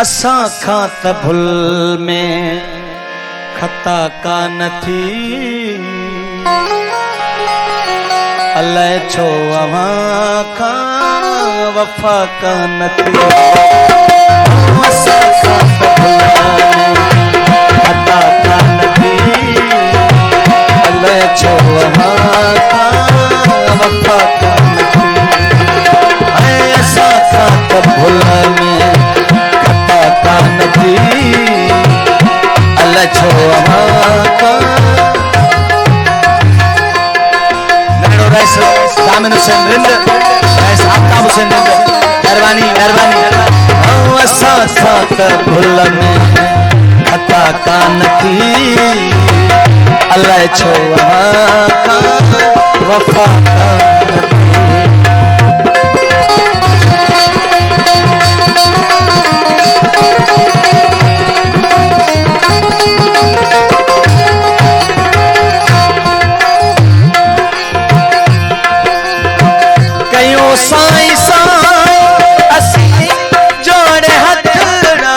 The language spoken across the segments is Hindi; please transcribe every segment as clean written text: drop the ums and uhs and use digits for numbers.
असा खां त भुल में खता का नथी अलाए छो अवां खां वफ़ा का नथी असा खां त भुल में खता का नथी अलाए छो अवां खां वफ़ा का नथी असा खां त भुल में का नथी अल्लाह छो नगड़ो रैस दामिन हुसैन रिंद रैस आफ्ताब हुसैन रिंद मेहरबानी मेहरबानी असा खां त भुल में खता का नथी अल्लाह छो वफ़ा का नथी साईं साईं असी जोड़े हथड़ा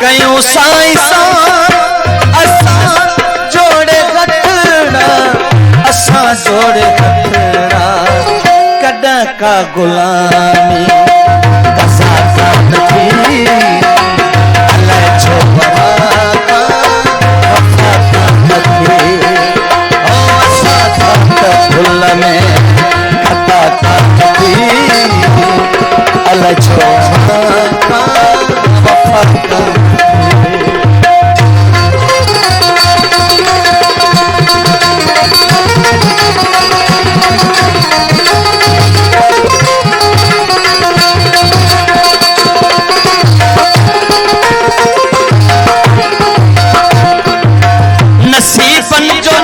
कयूं साईं साईं असां जोड़े हथड़ा असां जोड़े हथड़ा कॾहिं का गुलामी कसा का नथी अलाए छो भुल में खता का नथी अलाए छो वफ़ा का नसीबन जो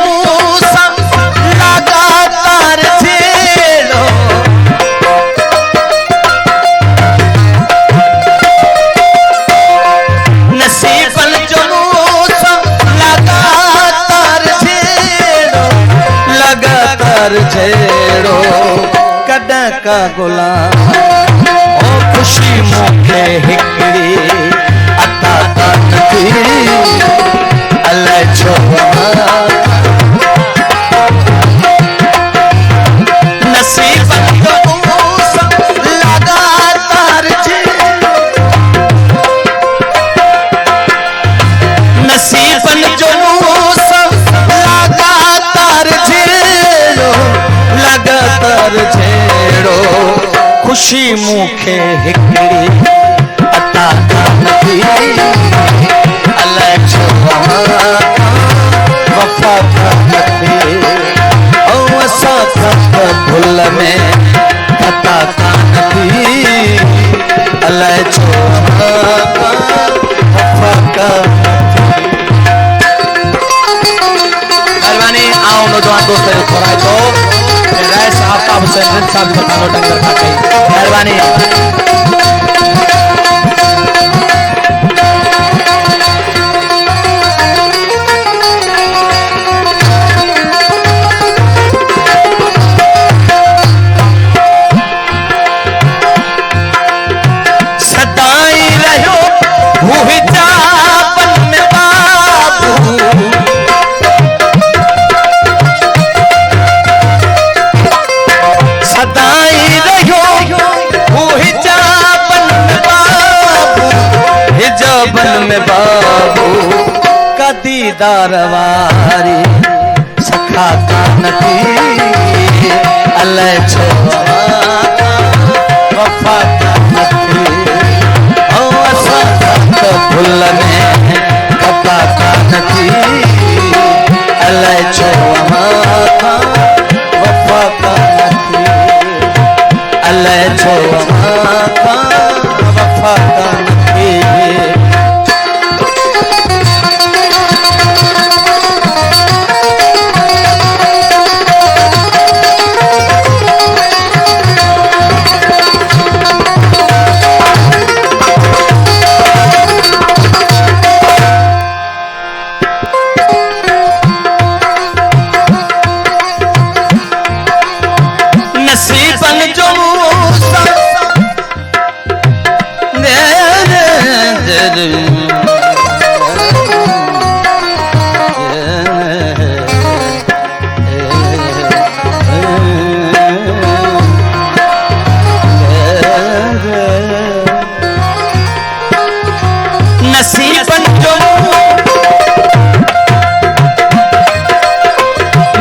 छेड़ो कॾहिं का गुलाम ओ खुशी मूंखे हिकिड़ी अता का नथी अलाए छो नसीब लगातार नसीबन जो छेड़ो खुशी मूंखे हिकिड़ी अता का नथी अलाए छो वफ़ा का नथी ऐं असां खां त भुल में खता का नथी अलाए छो वफ़ा का मेहरबानी आओ नौजवान दोस्त थोड़ा तो रैस आफ्ताब हुसैन रिंद साहब को तानो टंगर खा गई मेहरबानी सदाई रहो भूहि जापन में बाबू सदाई रहो भूहि जापन में बाबू कदीदार वारी सखा का नथी अलाए छो वफ़ा का नथी असां त भुल में खता का नथी अलाए छो वफ़ा का नथी अलाए छो वफ़ा का नथी नसीबन जो मूसा नसीबन जो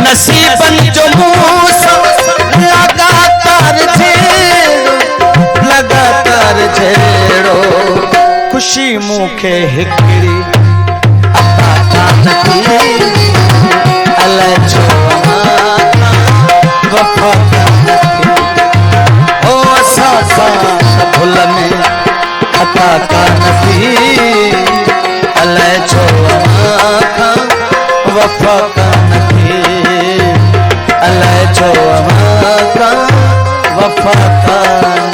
नसीबन जो मूसा लगातार छेड़ो खुशी मुखे हिकड़ी अता कान थी अले छो वफा कान थी ओ असा साथ भुल में अता कान थी अले छो वफा कान थी अले छो वफा कान